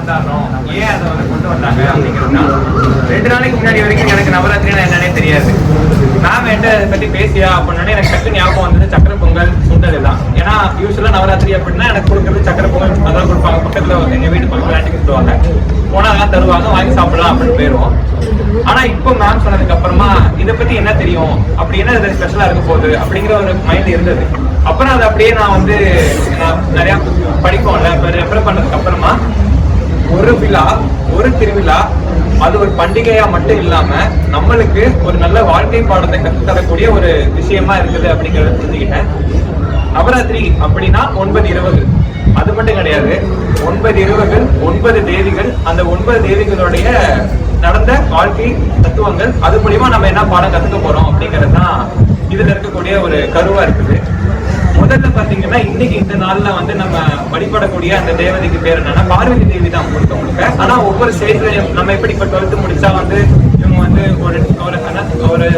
கொண்டாடுறோம், ஏன் அதை வந்து கொண்டு வந்தாங்க அப்படிங்கிறது தான். 2 நாளைக்கு முன்னாடி வரைக்கும் எனக்கு நவராத்திரினா என்னன்னே தெரியாது. மேம் என்கிட்ட அதை பற்றி பேசியா அப்படின்னா எனக்கு டக்கு ஞாபகம் வந்தது சக்கரை பொங்கல், சுண்டல் தான். ஏன்னா யூஸ்வலாக நவராத்திரி அப்படின்னா எனக்கு கொடுக்குறது சக்கரை பொங்கல் அதான் கொடுப்பாங்க. பக்கத்தில் எங்கள் வீட்டு பக்கத்தில் ஆண்டி கொடுத்துருவாங்க, போனால் அதெல்லாம் தருவாங்க, வாங்கி சாப்பிடலாம் அப்படின்னு போயிடுவோம். ஆனா இப்போ மேம் சொன்னதுக்கு அப்புறமா இதை பத்தி என்ன தெரியும், அப்படி என்ன இதுல ஸ்பெஷலா இருக்க போகுது அப்படிங்கிற ஒரு மைண்ட் இருந்தது. அப்புறம் அதை அப்படியே நான் வந்து நிறைய படிப்போம்ல, ரெஃபர் பண்ணதுக்கு அப்புறமா ஒரு விழா, ஒரு திருவிழா அது ஒரு பண்டிகையா மட்டும் இல்லாம நம்மளுக்கு ஒரு நல்ல வாழ்க்கை பாடத்தை கற்றுத்தரக்கூடிய ஒரு விஷயமா இருக்குது அப்படிங்கறத தெரிஞ்சுக்கிட்டேன். நவராத்திரி அப்படின்னா 9 இரவுகள், அது மட்டும் கிடையாது. 9 இரவுகள், 9 தேவிகள், அந்த 9 தேவிகளுடைய நடந்த வாழ்க்கை தத்துவங்கள், அது மூலியமா நம்ம என்ன பாடம் கத்துக்க போறோம் அப்படிங்கிறது தான் இதுல இருக்கக்கூடிய ஒரு கருவா இருக்குது. முதல்ல பாத்தீங்கன்னா இன்னைக்கு இந்த நாள்ல வந்து நம்ம வழிபடக்கூடிய அந்த தேவதைக்கு பேர் என்னன்னா பார்வதி தேவி தான் முழுக்க முழுக்க. ஆனா ஒவ்வொரு ஸ்டேஜ்லயும் நம்ம எப்படி இப்ப 12th முடிச்சா வந்து இவங்க வந்து ஒரு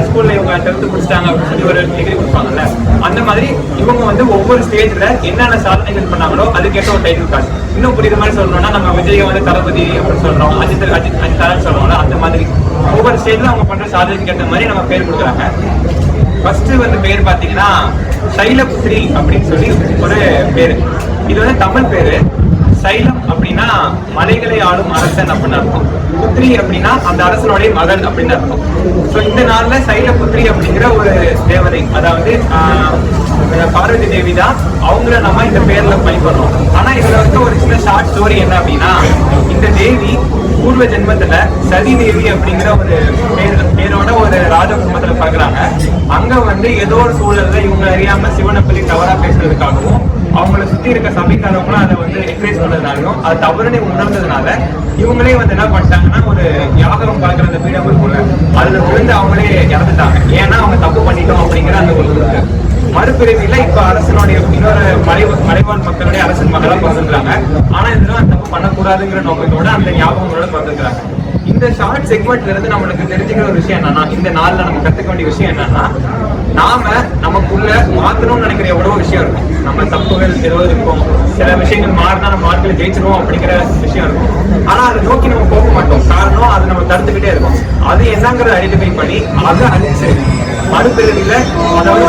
ஸ்கூல்ல இவங்க 12th முடிச்சிட்டாங்க அப்படின்னு சொல்லி ஒரு டிகிரி கொடுப்பாங்கல்ல, அந்த மாதிரி இவங்க வந்து ஒவ்வொரு ஸ்டேஜ்ல என்னென்ன சாதனைகள் பண்ணாங்களோ அதுக்கேற்ற ஒரு டைட்டில் கார்டு. இன்னும் புரியுது மாதிரி சொல்லணும்னா நம்ம விஜய் வந்து தளபதி அப்படின்னு சொல்றோம், அஜித் தரன் சொல்றோம்ல, அந்த மாதிரி ஒவ்வொரு ஸ்டேஜ்ல அவங்க பண்ற சாதனைக்கு ஏற்ற மாதிரி நம்ம பேர் கொடுக்குறாங்க. ஃபர்ஸ்ட் வந்து பேர் பாத்தீங்கன்னா சைலபுத்ரி அப்படின்னு சொல்லி ஒரு பேரு. இது வந்து தமிழ் பேரு. சைலம் அப்படின்னா மலைகளை ஆளும் அரசன் அப்படின்னு அர்த்தம். புத்ரி அப்படின்னா அந்த அரசனுடைய மகன் அப்படின்னு அர்த்தம். ஸோ இந்த நாள்ல சைலபுத்ரி அப்படிங்கிற ஒரு தேவதை, அதாவது பார்வதி தேவி தான், அவங்கள நம்ம இந்த பேர்ல வழிபடுறோம். ஆனா இதுல வந்து ஒரு சின்ன ஷார்ட் ஸ்டோரி என்ன அப்படின்னா, இந்த தேவி பூர்வ ஜென்மத்துல சதி தேவி அப்படிங்கிற ஒரு பேரோட ஒரு ராஜ குடும்பத்துல பாக்குறாங்க. அங்க வந்து ஏதோ ஒரு சூழல்ல இவங்க அறியாம சிவனை பத்தி தவறா பேசுறதுக்காகவும் அவங்களை சுத்தி இருக்க சபைக்காரவங்களும் அதை வந்து என்கரேஜ் பண்றதுனாலையும் அது தவறுனே உணர்ந்ததுனால இவங்களே வந்து என்ன பண்ணிட்டாங்கன்னா ஒரு யாகம் பார்க்குற அந்த பீடம் இருக்கும்ல, அதுல விழுந்து அவங்களே இறந்துட்டாங்க. ஏன்னா அவங்க தப்பு பண்ணிட்டோம் அப்படிங்கிற அந்த ஒரு மறுபிறவியில இப்ப அரசனுடைய இன்னொரு மலைவாழ் மக்களுடைய அரசன் மகளா பிறந்துக்கிறாங்க. ஆனா இதெல்லாம் தப்பு பண்ணக்கூடாதுங்கிற நோக்கத்தோட அந்த ஞாபகங்களோட பிறந்துக்கிறாங்க. இந்த ஷார்ட் செக்மெண்ட்ல இருந்து நம்மளுக்கு தெரிஞ்சுக்கிற ஒரு விஷயம் என்னன்னா, இந்த நாள்ல நம்ம கத்துக்க வேண்டிய விஷயம் என்னன்னா, நாம நமக்குள்ள மாத்தணும்னு நினைக்கிற எவ்வளவோ விஷயம் இருக்கும். நம்ம தப்புகள் ஏதோ இருக்கும், சில விஷயங்கள் மாறினா நம்ம வாழ்க்கையில ஜெயிச்சிருவோம் அப்படிங்கிற விஷயம் இருக்கும். ஆனா அதை நோக்கி நம்ம போக மாட்டோம். காரணம் அது நம்ம தடுத்துக்கிட்டே இருக்கும். அது என்னங்கிறத ஐடென்டிஃபை பண்ணி அதை அழிச்சு மறுபிறவில, அதாவது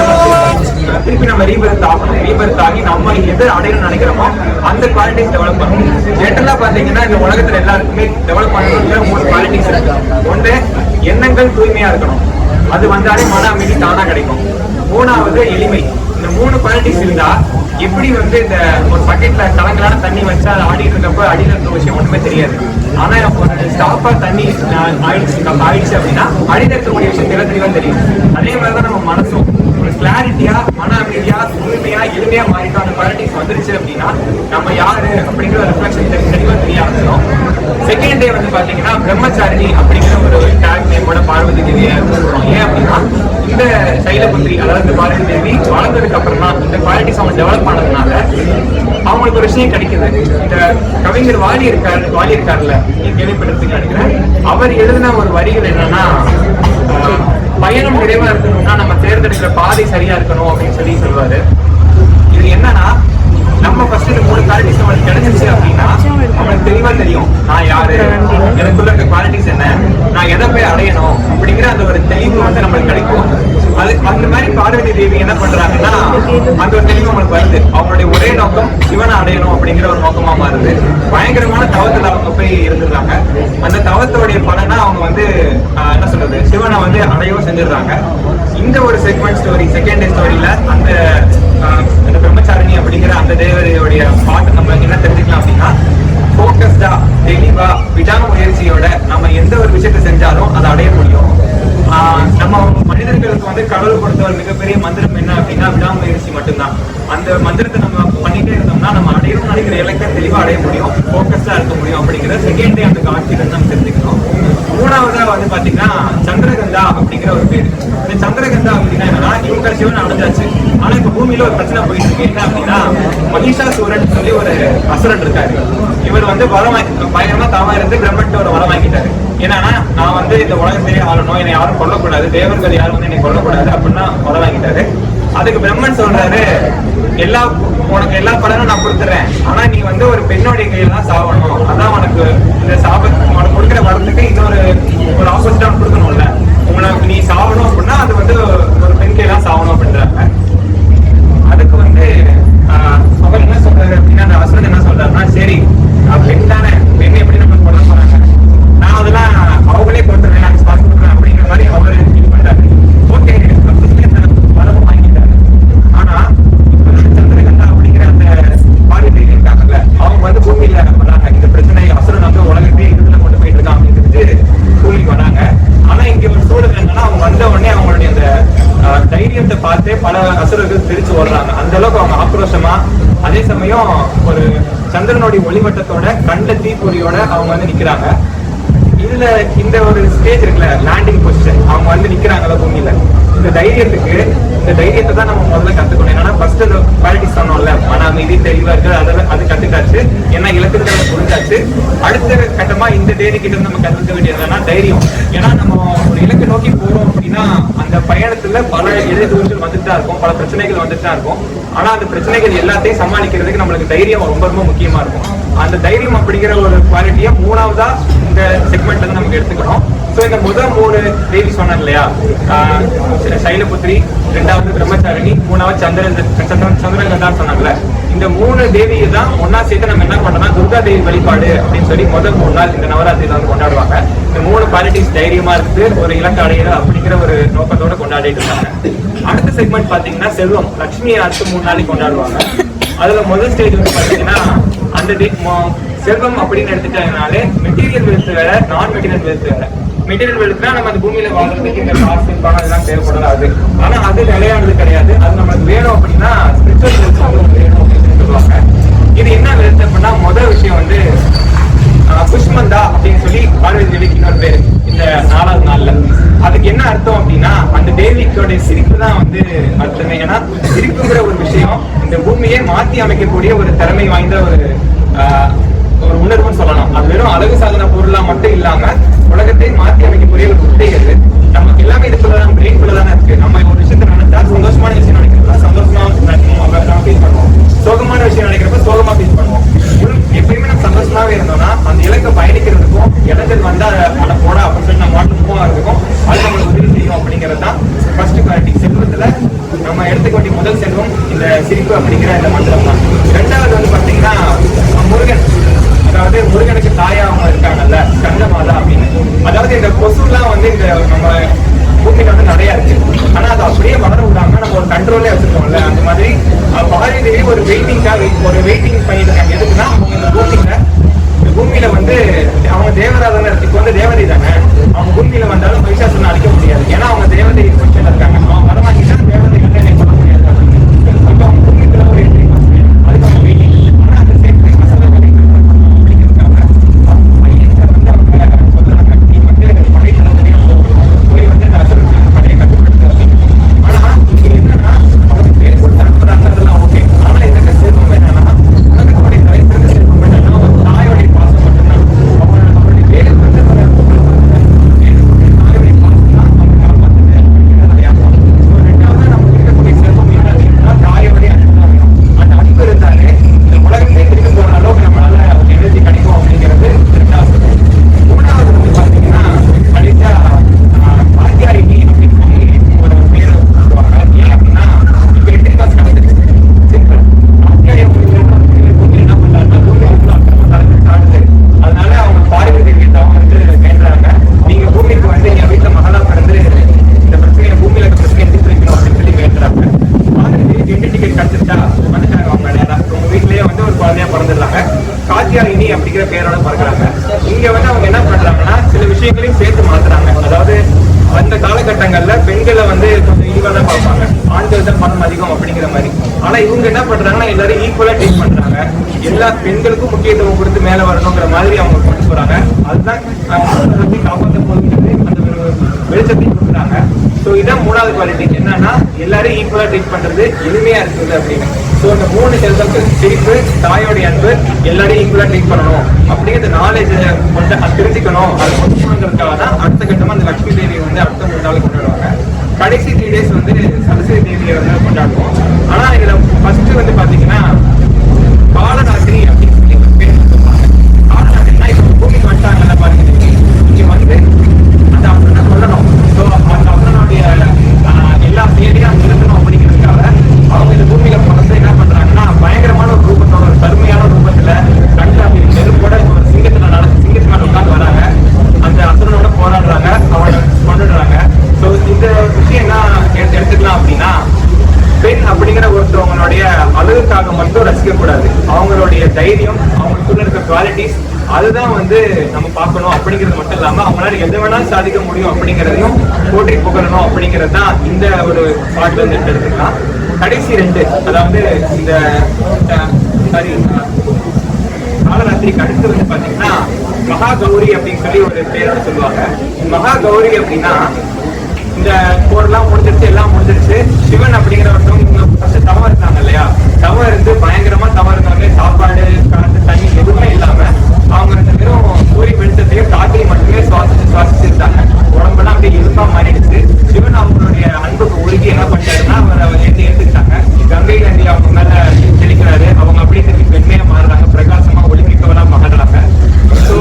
திருப்பி நம்ம ரீபர்த் ஆகணும். ரீபர்த் ஆகி நம்ம எது அடையணும்னு நினைக்கிறோமோ அந்த குவாலிட்டிஸ் டெவலப் பண்ணணும். ஜென்ரலா பாத்தீங்கன்னா இந்த உலகத்துல எல்லாருக்குமே டெவலப் பண்ணணுங்கிற 3 குவாலிட்டிஸ் இருக்கு. ஒன்று, எண்ணங்கள் தூய்மையா இருக்கணும், அது வந்தாலே மன அமைதி தானா கிடைக்கும். 3வது எளிமை. இந்த 3 குவாலிட்டிஸ் இருந்தா எப்படி வந்து இந்த ஒரு பக்கெட்ல கலங்கலான தண்ணி வச்சா அது ஆடிட்டு இருக்கப்ப அடியில் இருக்க விஷயம் ஒண்ணுமே தெரியாது. ஆனா ஒரு ஸ்டாப்பா தண்ணி ஆயிடுச்சு அப்படின்னா அடியில் இருக்கக்கூடிய விஷயம் தெளிவா தெரியும். அதே மாதிரிதான் நம்ம மனசும் ஒரு கிளாரிட்டியா, மன அமைதியா, தூய்மையா, எளிமையா மாறிட்டோம். அந்த குவாலிட்டிஸ் வந்துருச்சு அப்படின்னா நம்ம யாரு அப்படிங்கிற ஒரு ரிஃப்ளெக்ஷன் தெளிவா தெரிய ஆரம்பிச்சிடும். செகண்ட் டே வந்து பாத்தீங்கன்னா பிரம்மச்சாரிணி அப்படிங்கிற ஒரு டேக் நேமோட பார்வதி தேவியை சொல்றோம். ஏன் அப்படின்னா இந்த சைலபுத்ரி, அதாவது பார்வதி தேவி வளர்ந்ததுக்கு அப்புறமா இந்த குவாலிட்டிஸ் அவங்க டெவலப் பண்ணதுனால அவங்களுக்கு ஒரு விஷயம் கிடைக்குது. இந்த கவிஞர் வாலி இருக்காருல்ல, நீ கேள்விப்பட்டிருப்பீங்க நினைக்கிறேன். அவர் எழுதின ஒரு வரிகள் என்னன்னா, பயணம் நிறைவா இருக்கணும்னா நம்ம தேர்ந்தெடுக்கிற பாதை சரியா இருக்கணும் அப்படின்னு சொல்லி சொல்லுவாரு. இது என்னன்னா, நம்ம ஃபர்ஸ்ட் இந்த 3 குவாலிட்டிஸ் நம்மளுக்கு கிடைச்சிருச்சு அப்படின்னா நம்மளுக்கு தெளிவா தெரியும் நான் யாரு, எனக்குள்ள இருக்க குவாலிட்டிஸ் என்ன, நான் எதை போய் அடையணும் அப்படிங்கிற அந்த ஒரு தெளிவு வந்து நம்மளுக்கு கிடைக்கும். அது அந்த மாதிரி பார்வதி தேவி என்ன பண்றாங்கன்னா அந்த ஒரு தெளிவு நம்மளுக்கு வருது. அவங்களுடைய ஒரே நோக்கம் சிவனை அடையணும் அப்படிங்கிற ஒரு நோக்கமா மாறுது. பயங்கரமான தவத்துல அவங்க போய் இருந்துடுறாங்க. அந்த தவத்தோடைய பலனா அவங்க வந்து என்ன சொல்றது, சிவனை வந்து அடையவும் செஞ்சிடுறாங்க. இந்த ஒரு செக்மெண்ட் ஸ்டோரி, செகண்ட் டே ஸ்டோரியில அந்த பிரம்மச்சாரிணி அப்படிங்கிற அந்த தேவதையோடைய பாட்டு நம்ம என்ன தெரிஞ்சுக்கலாம் அப்படின்னா, ஃபோக்கஸ்டா, தெளிவா, விடாமுயற்சியோட நம்ம எந்த ஒரு விஷயத்தை செஞ்சாலும் அதை அடைய முடியும். நம்ம மனிதர்களுக்கு வந்து கடவுள் கொடுத்த ஒரு மிகப்பெரிய மந்திரம் என்ன அப்படின்னா விடாமுயற்சி மட்டும்தான். அந்த மந்திரத்தை நம்ம பண்ணிட்டே இருந்தோம்னா நம்ம அடையணும்னு நினைக்கிற இலக்கை தெளிவா அடைய முடியும், ஃபோக்கஸ்டா இருக்க முடியும் அப்படிங்கிற செகண்ட் டே அந்த காட்சியில நம்ம தெரிஞ்சுக்கணும். 3வதா வந்து பாத்தீங்கன்னா சந்திரகந்தா அப்படிங்கிற ஒரு பேரு. இந்த சந்திரகந்தா அப்படின்னா என்னன்னா, இவங்க சிவன் அடைஞ்சாச்சு. ஆனா இப்ப பூமியில ஒரு பிரச்சனை போயிட்டு இருக்கு. என்ன அப்படின்னா, மகிஷாசூரன் சொல்லி ஒரு அசுரன் இருக்காரு. இவர் வந்து பயங்கரமா தாமா இருந்து பிரம்மன்ட்டு ஒரு வரம் வாங்கிட்டாரு. என்னன்னா, நான் வந்து இந்த உலகத்திலேயே ஆளணும், என்னை யாரும் கொல்லக்கூடாது, தேவர்கள் யாரும் வந்து என்னை கொல்லக்கூடாது அப்படின்னா வரம் வாங்கிட்டாரு. அதுக்கு பிரம்மன் சொல்றாரு, உனக்கு எல்லா பலனும் நான் கொடுத்துறேன், ஆனா நீ வந்து ஒரு பெண்ணோடைய கையில தான் சாவணும். அதான் உனக்கு இந்த உனக்கு கொடுக்குற வரத்துக்கு இன்னொரு ஆப்போசிட்டா கொடுக்கணும்ல. உனக்கு நீ சாவணும் அப்படின்னா அது வந்து ஒரு பெண் கையில தான் சாவணும் அப்படின்றாங்க. அதுக்கு வந்து அவர் என்ன சொல்றாரு அப்படின்னா, அந்த அசுரன் என்ன சொல்றாருன்னா, சரி பெண் தானே, பெண் எப்படி நம்ம கொல்ல போறாங்க, நான் அதெல்லாம் அவங்களே கொண்டுறேன், நான் ஸ்பாட் கொடுக்குறேன் அப்படிங்கிற மாதிரி அவரு ஃபீல் பண்றாரு. ஓகே, வரவும் வாங்கிட்டாரு. ஆனா சந்திரகண்டா அப்படிங்கிற அந்த பாலிதை இருக்காங்கல்ல, அவங்க வந்து பூமியில வராங்க. இந்த பிரச்சனை அசுரன் வந்து உலகத்தையே இதுல கொண்டு போயிட்டு இருக்கான் அப்படின்னு பூமிக்கு வராங்க. ஆனா இங்க ஒரு சூழல் என்னன்னா, அவங்க வந்த உடனே அவங்களுடைய அந்த தைரியத்தை பார்த்து பல அசுரர்கள் பிரிச்சு ஓடுறாங்க. அந்த அளவுக்கு அவங்க ஆக்ரோஷமா, அதே சமயம் ஒரு சந்திரனுடைய ஒளிவட்டத்தோட கண்ட தீப்பொறியோட அவங்க வந்து நிக்கிறாங்க. இதுல இந்த ஒரு ஸ்டேஜ் இருக்குல்ல, லேண்டிங் பொசிஷன், அவங்க வந்து நிக்கிறாங்கல்ல பூமியில, இந்த தைரியத்தை தான் நம்ம முதல்ல கத்துக்கணும். என்னன்னா ஃபர்ஸ்ட் அந்த குவாலிட்டிஸ் சொன்னோம்ல, மன அமைதி, தெளிவா இருக்கு, அது கத்துக்காச்சு. ஏன்னா இலக்குகளை புரிஞ்சாச்சு. அடுத்த கட்டமா இந்த தேதி கிட்ட நம்ம கத்துக்க வேண்டியதுன்னா தைரியம். ஏன்னா நம்ம ஒரு இலக்கை நோக்கி போறோம் அப்படின்னா அந்த பயணத்துல பல எதிர்ப்புகள் வந்துட்டு தான் இருக்கும், பல பிரச்சனைகள் வந்துட்டு தான் இருக்கும். ஆனா அந்த பிரச்சனைகள் எல்லாத்தையும் சமாளிக்கிறதுக்கு நம்மளுக்கு தைரியம் ரொம்ப ரொம்ப முக்கியமா இருக்கும். அந்த தைரியம் அப்படிங்கிற ஒரு குவாலிட்டியை மூணாவதா இந்த செக்மெண்ட்ல இருந்து நமக்கு எடுத்துக்கணும். ஸோ இந்த முதல் 3 தேவி சொன்னார் இல்லையா, சைலபுத்திரி, 2வது பிரம்மச்சாரிணி, 3வது சந்திரகண்டான்னு சொன்னாங்கல்ல, இந்த 3 தேவியை தான் ஒன்னா சேர்த்து நம்ம என்ன பண்றோம்னா துர்கா தேவி வழிபாடு அப்படின்னு சொல்லி முதல் 3 நாள் இந்த நவராத்திரியில வந்து கொண்டாடுவாங்க. இந்த 3 குவாலிட்டிஸ் தைரியமா இருக்கு, ஒரு இலக்கு அடையிறது அப்படிங்கிற ஒரு நோக்கத்தோட கொண்டாடிட்டு இருக்காங்க. அடுத்த செக்மெண்ட் பாத்தீங்கன்னா செல்வம், லட்சுமியை அடுத்த 3 நாளைக்கு கொண்டாடுவாங்க. அதுல முதல் ஸ்டேஜ் வந்து பாத்தீங்கன்னா அந்த செல்வம் அப்படின்னு எடுத்துட்டாங்கனாலே மெட்டீரியல் வெல்த் வேற, நான் மெட்டீரியல் வெல்த் வேற. மெட்டீரியல் வெல்த்னா நம்ம அந்த பூமியில வாழ்றதுக்கு இந்த காசு பணம் இதெல்லாம் தேவைப்படாது. ஆனா அது நிலையானது கிடையாது. அது நம்மளுக்கு வேணும் அப்படின்னா ஸ்பிரிச்சுவல் வெல்த் வேணும் அப்படின்னு சொல்லுவாங்க. இது என்ன வெல்த் அப்படின்னா, முதல் விஷயம் வந்து புஷ்மந்தா அப்படின்னு சொல்லி பார்வதி தேவிக்கு இன்னொரு பேரு இந்த 4வது நாள்ல. அதுக்கு என்ன அர்த்தம் அப்படின்னா, அந்த தேவிக்கோடைய சிரிப்பு தான் வந்து அர்த்தமே. ஏன்னா சிரிப்புங்கிற ஒரு விஷயம் இந்த பூமியை மாற்றி அமைக்கக்கூடிய ஒரு திறமை வாய்ந்த ஒரு உணர்வுன்னு சொல்லலாம். அது வெறும் அழகு சாதன பொருளா மட்டும் இல்லாம உலகத்தை மாற்றி அமைக்கக்கூடிய ஒரு உத்தை. அது நமக்கு எல்லாமே இதுக்குள்ளதான், பிரெயின்குள்ளதானே இருக்கு. நம்ம ஒரு விஷயத்த நினைச்சா சந்தோஷமான விஷயம் நினைக்கிறப்ப சந்தோஷமா நம்ம ஃபீல் பண்ணுவோம், சோகமான விஷயம் நினைக்கிறப்ப சோகமா ஃபீல் பண்ணுவோம். எப்பயுமே நம்ம சந்தோஷமாவே இருந்தோம்னா அந்த இலக்கை பயணிக்கிறதுக்கும் இடங்கள் வந்து அதை போட அப்படின்னு சொல்லி நம்ம மாட்டு மூவ் ஆகிறதுக்கும் அது நம்மளுக்கு உதவி செய்யும் அப்படிங்கிறது தான் ஃபர்ஸ்ட் குவாலிட்டி. செல்வத்துல நம்ம எடுத்துக்க வேண்டிய முதல் செல்வம் இந்த சிரிப்பு அப்படிங்கிற இந்த மந்திரம் தான். 2வது வந்து பாத்தீங்கன்னா முருகன், அதாவது முருகனுக்கு தாயா அவங்க இருக்காங்கல்ல, கந்தமாதா அப்படின்னு. அதாவது இந்த கொசுலாம் வந்து இந்த நம்ம பூமியில வந்து நிறைய இருக்கு. ஆனா அது அப்படியே வளர விடாம நம்ம ஒரு கண்ட்ரோல்லே வச்சிருக்கோம்ல, அந்த மாதிரி பார்வதி தேவி ஒரு வெயிட்டிங் பண்ணிருக்காங்க. எதுக்குன்னா அவங்க இந்த பூமியில வந்து அவங்க தேவராதனை இப்போ வந்து தேவதை தானே, அவங்க பூமியில வந்தாலும் மகிஷாசுரனை அழிக்க முடியாது. ஏன்னா அவங்க தேவதை பொசிஷன்ல இருக்காங்க. அவங்க வரமாட்டீங்கன்னா தேவதை வந்து என்னை பண்ண முடியாது அப்படின்னு. இப்போ அவங்க பூமிக்குள்ள ஒரு என்ட்ரி அதுக்கு அவங்க வெயிட்டிங். ஆனா அந்த சேம் பெண்களை வந்து கொஞ்சம் ஈக்குவலா பார்ப்பாங்க, ஆண்கள் தான் பணம் அதிகம் அப்படிங்கிற மாதிரி. ஆனா இவங்க என்ன பண்றாங்கன்னா எல்லாரும் ஈக்குவலா ட்ரீட் பண்றாங்க. எல்லா பெண்களுக்கும் முக்கியத்துவம் கொடுத்து மேல வரணுங்கிற மாதிரி அவங்க கொண்டு போறாங்க. அதுதான் காப்பாற்ற போகிறது, அந்த வெளிச்சத்தை கொடுக்குறாங்க. ஸோ இதான் 3வது குவாலிட்டி. என்னன்னா எல்லாரும் ஈக்குவலா ட்ரீட் பண்றது எளிமையா இருக்குது அப்படின்னு. ஸோ இந்த 3 செல்வங்கள், சிரிப்பு, தாயோடைய அன்பு, எல்லாரையும் ஈக்குவலா ட்ரீட் பண்ணணும் அப்படிங்கிற நாலேஜ் வந்து தெரிஞ்சுக்கணும். அது முக்கியங்கிறதுக்காக தான் அடுத்த கட்டமா அந்த லட்சுமி தேவி வந்து அடுத்த 3 நாள் கொண்டாடுவாங்க. கடைசி 3 days வந்து சரஸ்வதி தேவியை வந்து கொண்டாடுவோம். ஆனா இதுல ஃபர்ஸ்ட் வந்து பாத்தீங்கன்னா காலராத்திரி அப்படின்னு சொல்லி ஒரு பேர் சொல்லுவாங்க. காலராத்திரினா இப்போ பூமிக்கு வந்துட்டாங்கல்ல பாருங்க, இங்க வந்து அந்த அப்புறம் சொல்லணும். ஸோ அந்த அப்புறனுடைய எல்லா செயலையும் நிறுத்தணும் அப்படிங்கிறதுக்காக அவங்க இந்த பூமியில பிறந்து என்ன பண்றாங்கன்னா பயங்கரமான ஒரு ரூபத்தோட, ஒரு கருமையான ரூபத்துல கண்டு அப்படி நெருப்போட ஒரு சிங்கத்து மேல உட்காந்து வராங்க. அந்த அசுரனோட போராடுறாங்க, அவனை கொண்டுடுறாங்க. ஸோ இந்த விஷயம் என்ன எடுத்துக்கலாம் அப்படின்னா, பெண் அப்படிங்கிற ஒருத்தவங்களுடைய அழகுக்காக மட்டும் ரசிக்க கூடாது. அவங்களுடைய தைரியம், அவங்களுக்குள்ள இருக்க குவாலிட்டிஸ், அதுதான் வந்து நம்ம பார்க்கணும். அப்படிங்கிறது மட்டும் இல்லாம அவங்களால எது வேணாலும் சாதிக்க முடியும் அப்படிங்கிறதையும் போற்றி புகழணும். அப்படிங்கிறது தான் இந்த ஒரு பாட்டுல இருந்து எடுத்துக்கலாம். கடைசி 2, அதாவது இந்த காலராத்திரிக்கு அடுத்து வந்து பாத்தீங்கன்னா மகா கௌரி அப்படின்னு சொல்லி ஒரு பேரோட சொல்லுவாங்க. மகா கௌரி அப்படின்னா இந்த போர்லாம் முடிஞ்சிருச்சு, எல்லாம் முடிஞ்சிருச்சு. சிவன் அப்படிங்கிற ஒருத்தவங்க தவம் இருந்தாங்க இல்லையா, தவம் இருந்து பயங்கரமா தவம் இருந்தாங்க. சாப்பாடு, காற்று, தண்ணி எதுவுமே இல்லாம அவங்க 2 பேரும் சூரிய வெளிச்சத்தையும் காற்றையும் மட்டுமே சுவாசிச்சு இருந்தாங்க. உடம்பெல்லாம் அப்படியே இருப்பா மாறிடுச்சு. சிவன் அவங்களுடைய அன்புக்கு உருகி என்ன பண்ணிட்டாருன்னா அவரை ஏற்றுக்கிட்டாங்க. கங்கை நதி அவங்க மேல தெளிக்கிறாரு. அவங்க அப்படியே திருப்பி பெண்மையா மாறுறாங்க, பிரகாசமா ஒளிமிக்கவெல்லாம் மாறுறாங்க. ஸோ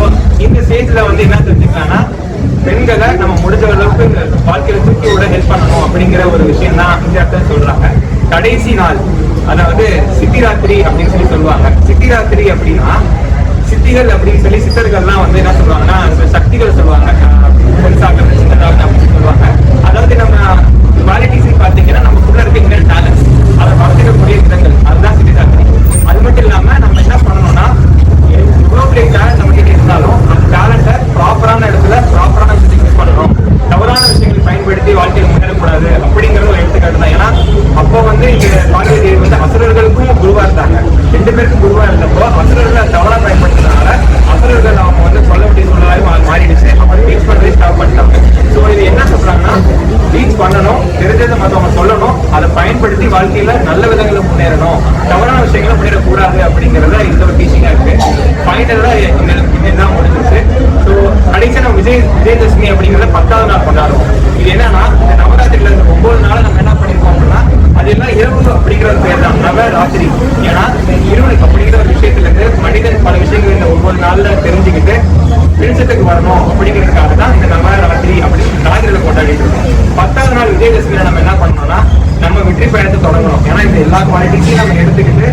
இந்த ஸ்டேஜ்ல வந்து என்ன தெரிஞ்சுக்கலாம்னா, பெண்களை நம்ம முடிஞ்ச அளவுக்கு வாழ்க்கையில தூக்கி விட ஹெல்ப் பண்ணணும் அப்படிங்கிற ஒரு விஷயம் தான் இந்த இடத்துல சொல்றாங்க. கடைசி நாள், அதாவது சித்திராத்திரி அப்படின்னு சொல்லி சொல்லுவாங்க. சித்திராத்திரி அப்படின்னா சித்திகள் அப்படின்னு சொல்லி சித்தர்கள்லாம் வந்து என்ன சொல்லுவாங்கன்னா சக்திகள் சொல்லுவாங்க. அப்படின்னு சொல்லுவாங்க. அதாவது நம்ம குவாலிட்டிஸ் பார்த்தீங்கன்னா நமக்குள்ள இருக்க இன்னர் டேலண்ட்ஸ், அதை வளர்த்துக்கக்கூடிய விதங்கள், அதுதான் சித்திராத்திரி. அது மட்டும் இல்லாம நம்ம என்ன பண்ணணும்னா, இவ்வளோ பெரிய டேலண்ட் நம்ம கிட்ட இருந்தாலும் அந்த டேலண்ட்டை ப்ராப்பரான இடத்துல ப்ராப்பரான விஷயத்துக்கு யூஸ் பண்ணணும். தவறான விஷயங்களை பயன்படுத்தி வாழ்க்கையில் முன்னேறக்கூடாது அப்படிங்கிறது ஒரு எடுத்துக்காட்டு தான். ஏன்னா அப்போ வந்து இங்க பார்வதி தேவி வந்து அசுரர்களுக்கும் குருவா இருந்தாங்க. 2 பேருக்கும் குருவா இருந்தப்போ அசுரர்களை தவறா பயன்படுத்துறதுனால அசுரர்கள் அவங்க வந்து சொல்ல வேண்டிய சூழ்நிலையும் மாறிடுச்சு. அவங்க டீச் பண்றதை ஸ்டாப் பண்ணிட்டாங்க. ஸோ இது என்ன சொல்றாங்கன்னா, டீச் பண்ணணும், தெரிஞ்சதை மற்றவங்க சொல்லணும், அதை பயன்படுத்தி வாழ்க்கையில நல்ல விதங்களில் முன்னேறணும், தவறான விஷயங்களை முன்னேறக்கூடாது அப்படிங்கிறத இந்த ஒரு டீச்சிங்கா இருக்கு. ஃபைனலா இதுதான் முடிஞ்சிச்சு. ஸோ கடைசியா நம்ம விஜயதசமி அப்படிங்கிறத 10வது நாள் கொண்டாடுவோம். இது என்னன்னா, இந்த நவராத்திரியில இந்த 9 நாள் நம்ம என்ன பண்ணிருக்கோம் அப்படின்னா, அது எல்லாம் இரவு அப்படிங்கிற ஒரு பேர் தான், நவராத்திரி. ஏன்னா இருள் அப்படிங்கிற ஒரு விஷயத்துல இருந்து மனிதன் பல விஷயங்கள் இந்த 9 நாள்ல தெரிஞ்சுக்கிட்டு வெளிச்சத்துக்கு வரணும் அப்படிங்கிறதுக்காக தான் இந்த நவராத்திரி அப்படின்னு நாளில கொண்டாடிட்டு இருக்கோம். 10வது நாள் விஜயதசமியில நம்ம என்ன பண்ணணும்னா, நம்ம வெற்றி பயணத்தை தொடங்கணும். ஏன்னா இந்த எல்லா குவாலிட்டிஸையும் நம்ம எடுத்துக்கிட்டு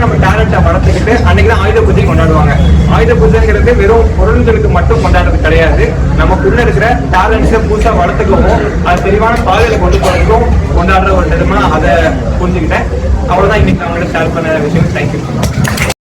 நம்ம டேலண்ட்டை வளர்த்துக்கிட்டு அன்னைக்கு தான் ஆயுத பூஜை கொண்டாடுவாங்க. ஆயுத பூஜைங்கிறது வெறும் பொருள்களுக்கு மட்டும் கொண்டாடுறது கிடையாது. நமக்குள்ள இருக்கிற டேலண்ட்ஸை புதுசா வளர்த்துக்கவும் அது தெளிவான பாதையில கொண்டு போறதுக்கும் கொண்டாடுற ஒரு இடமா அதை புரிஞ்சுக்கிட்டேன். அவ்வளவுதான் இன்னைக்கு அவங்களோட ஷேர் பண்ண விஷயம். தேங்க்யூ.